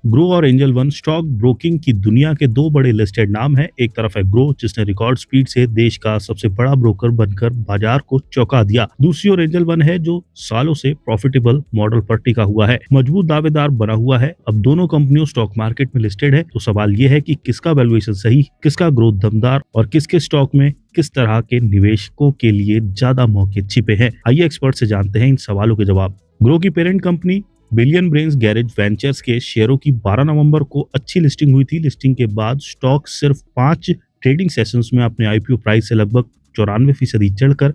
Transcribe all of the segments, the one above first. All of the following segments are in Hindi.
ग्रो और एंजल वन स्टॉक ब्रोकिंग की दुनिया के दो बड़े लिस्टेड नाम हैं। एक तरफ है ग्रो, जिसने रिकॉर्ड स्पीड से देश का सबसे बड़ा ब्रोकर बनकर बाजार को चौंका दिया। दूसरी ओर एंजल वन है, जो सालों से प्रॉफिटेबल मॉडल पर टिका हुआ है, मजबूत दावेदार बना हुआ है। अब दोनों कंपनियों स्टॉक मार्केट में लिस्टेड है, तो सवाल यह है कि किसका वैल्यूएशन सही, किसका ग्रोथ दमदार और किसके स्टॉक में किस तरह के निवेशकों के लिए ज्यादा मौके छिपे हैं। आइए एक्सपर्ट से जानते हैं इन सवालों के जवाब। ग्रो की parent company billion brains garage ventures के शेयरों की 12 नवंबर को अच्छी लिस्टिंग हुई थी। लिस्टिंग के बाद स्टॉक सिर्फ 5 ट्रेडिंग सेशंस में अपने आईपीओ प्राइस से लगभग 94% चढ़कर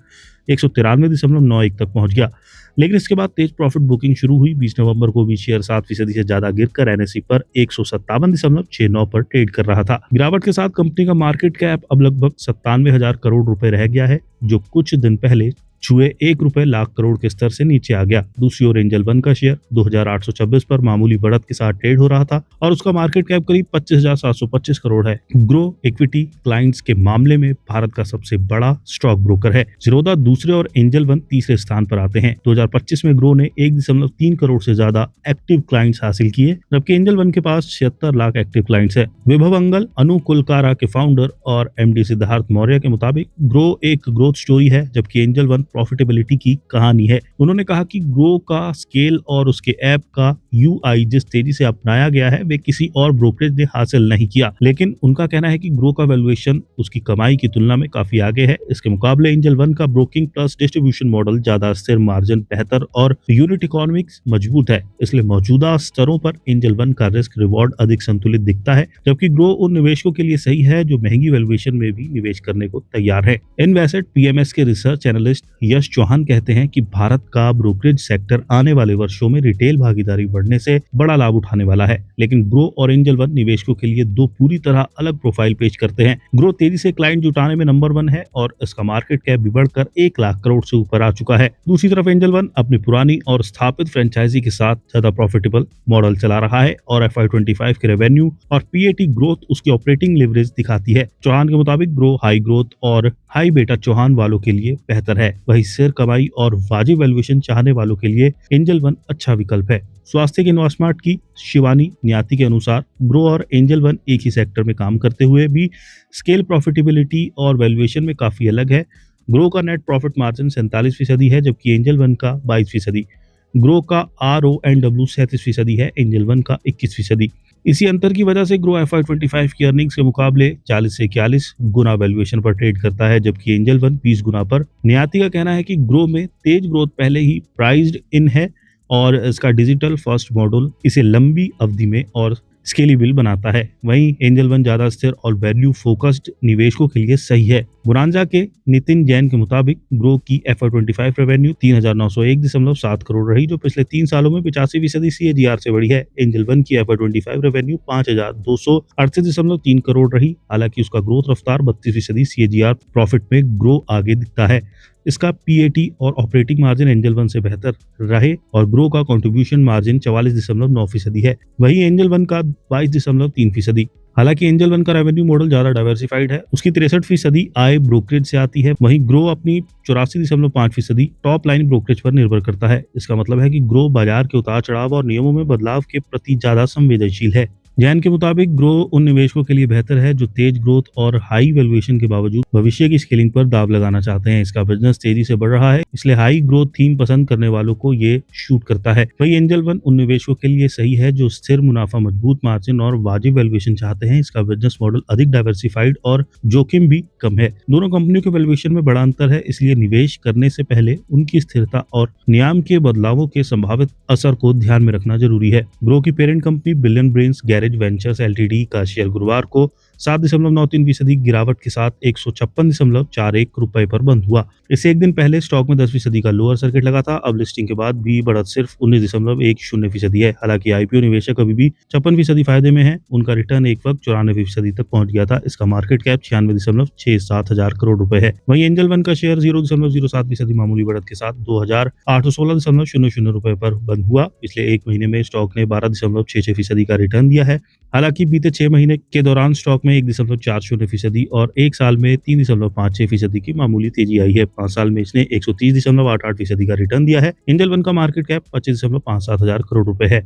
193.91 तक पहुंच गया। लेकिन इसके बाद तेज प्रॉफिट बुकिंग शुरू हुई। 20 नवंबर को भी शेयर 7% से ज्यादा गिरकर एनएसई पर 157.69 पर ट्रेड कर रहा था। गिरावट के साथ कंपनी का मार्केट कैप अब लगभग 97,000 करोड़ रुपए रह गया है, जो कुछ दिन पहले छुए 1 रुपए लाख करोड़ के स्तर से नीचे आ गया। दूसरी ओर एंजल वन का शेयर 2,826 पर मामूली बढ़त के साथ ट्रेड हो रहा था और उसका मार्केट कैप करीब 25,725 करोड़ है। ग्रो इक्विटी क्लाइंट्स के मामले में भारत का सबसे बड़ा स्टॉक ब्रोकर है। ज़ीरोधा दूसरे और एंजल वन तीसरे स्थान पर आते हैं। 2025 में ग्रो ने 1.3 करोड़ से ज्यादा एक्टिव क्लाइंट्स हासिल किए, जबकि एंजल वन के पास 76 लाख एक्टिव क्लाइंट्स है। विभव अंगल, अनु कुलकारा के फाउंडर और एमडी सिद्धार्थ मौर्य के मुताबिक ग्रो एक ग्रोथ स्टोरी है, जबकि एंजल वन प्रॉफिटेबिलिटी की कहानी है। उन्होंने कहा कि ग्रो का स्केल और उसके ऐप का यूआई जिस तेजी से अपनाया गया है, वे किसी और ब्रोकरेज ने हासिल नहीं किया। लेकिन उनका कहना है कि ग्रो का वैल्यूएशन उसकी कमाई की तुलना में काफी आगे है। इसके मुकाबले एंजल वन का ब्रोकिंग प्लस डिस्ट्रीब्यूशन मॉडल ज्यादा स्थिर, मार्जिन बेहतर और यूनिट इकोनॉमिक्स मजबूत है। इसलिए मौजूदा स्तरों पर एंजल वन का रिस्क रिवॉर्ड अधिक संतुलित दिखता है, जबकि ग्रो उन निवेशकों के लिए सही है जो महंगी वैल्यूएशन में भी निवेश करने को तैयार है। इन्वेस्टेड पीएमएस के रिसर्च एनालिस्ट यश चौहान कहते हैं कि भारत का ब्रोकरेज सेक्टर आने वाले वर्षों में रिटेल भागीदारी बढ़ने से बड़ा लाभ उठाने वाला है। लेकिन ग्रो और एंजल वन निवेशकों के लिए दो पूरी तरह अलग प्रोफाइल पेश करते हैं। ग्रो तेजी से क्लाइंट जुटाने में नंबर 1 है और इसका मार्केट कैप भी बढ़कर 1 लाख करोड़ से ऊपर आ चुका है। दूसरी तरफ एंजल वन अपनी पुरानी और स्थापित फ्रेंचाइजी के साथ ज्यादा प्रॉफिटेबल मॉडल चला रहा है और FY25 के रेवेन्यू और पीएटी ग्रोथ उसकी ऑपरेटिंग लिवरेज दिखाती है। चौहान के मुताबिक ग्रो हाई ग्रोथ और हाई बेटा चौहान वालों के लिए बेहतर है, वही शेयर कमाई और वाजिब वैल्यूएशन चाहने वालों के लिए एंजल वन अच्छा विकल्प है। स्वास्थ्य के इन्वेस्टमार्ट की शिवानी न्याती के अनुसार ग्रो और एंजल वन एक ही सेक्टर में काम करते हुए भी स्केल, प्रॉफिटेबिलिटी और वैल्यूएशन में काफी अलग है। ग्रो का नेट प्रॉफिट मार्जिन 47% है, जबकि एंजल वन का 22%। ग्रो का RONW 37% है, एंजल वन का 21%। इसी अंतर की वजह से ग्रो FY25 की अर्निंग्स के मुकाबले 40 से 41 गुना वैल्यूएशन पर ट्रेड करता है, जबकि एंजल वन 20 गुना पर। न्याती का कहना है कि ग्रो में तेज ग्रोथ पहले ही प्राइस्ड इन है और इसका डिजिटल फर्स्ट मॉडल इसे लंबी अवधि में और स्केलेबल बनाता है। वहीं एंजल वन ज्यादा स्थिर और वैल्यू फोकस्ड निवेशकों के लिए सही है। बुरांजा के नितिन जैन के मुताबिक ग्रो की FY25 रेवेन्यू 3,901.7 करोड़ रही, जो पिछले 3 सालों में 85% CAGR से बढ़ी है। एंजल वन की FY25 रेवेन्यू 5,238.3 करोड़ रही, हालांकि उसका ग्रोथ रफ्तार 32% CAGR प्रॉफिट में ग्रो आगे दिखता है। इसका पीएटी और ऑपरेटिंग मार्जिन एंजल वन से बेहतर रहे और ग्रो का कंट्रीब्यूशन मार्जिन 44.9% है, वही एंजल वन का 22.3%। हालांकि एंजल वन का रेवेन्यू मॉडल ज्यादा डाइवर्सिफाइड है, उसकी 63% आय ब्रोकरेज से आती है, वहीं ग्रो अपनी 84.5% टॉप लाइन ब्रोकरेज पर निर्भर करता है। इसका मतलब है कि ग्रो बाजार के उतार चढ़ाव और नियमों में बदलाव के प्रति ज्यादा संवेदनशील है। जैन के मुताबिक ग्रो उन निवेशकों के लिए बेहतर है जो तेज ग्रोथ और हाई वैल्यूएशन के बावजूद भविष्य की स्केलिंग पर दाव लगाना चाहते हैं। इसका बिजनेस तेजी से बढ़ रहा है, इसलिए हाई ग्रोथ थीम पसंद करने वालों को ये शूट करता है। वही एंजल वन उन निवेशकों के लिए सही है जो स्थिर मुनाफा, मजबूत मार्जिन और वाजिब वैल्यूएशन चाहते हैं। इसका बिजनेस मॉडल अधिक डाइवर्सिफाइड और जोखिम भी कम है। दोनों कंपनियों के वैल्यूएशन में बड़ा अंतर है, इसलिए निवेश करने से पहले उनकी स्थिरता और नियम के बदलावों के संभावित असर को ध्यान में रखना जरूरी है। ग्रो की parent company billion brains garage ventures LTD का शेयर गुरुवार को 7.93% गिरावट के साथ 156.41 रुपए पर बंद हुआ। इससे एक दिन पहले स्टॉक में 10% का लोअर सर्किट लगा था। अब लिस्टिंग के बाद भी बढ़त सिर्फ 19.10% है। हालांकि आईपीओ निवेशक अभी भी 56% फायदे में है। उनका रिटर्न एक वक्त 94% तक पहुंच गया था। इसका मार्केट कैप 96.67 हजार करोड़ रुपए है। वहीं एंजल वन का शेयर 0.07% मामूली बढ़त के साथ 2,816.00 रुपए पर बंद हुआ। पिछले एक महीने में स्टॉक ने 12.66% का रिटर्न दिया है। हालांकि बीते 6 महीने के दौरान स्टॉक में 1.40% और 1 साल में 3.56% की मामूली तेजी आई है। 5 साल में इसने 130.88% का रिटर्न दिया है। एंजल वन का मार्केट कैप 25.57 हजार करोड़ रुपए है।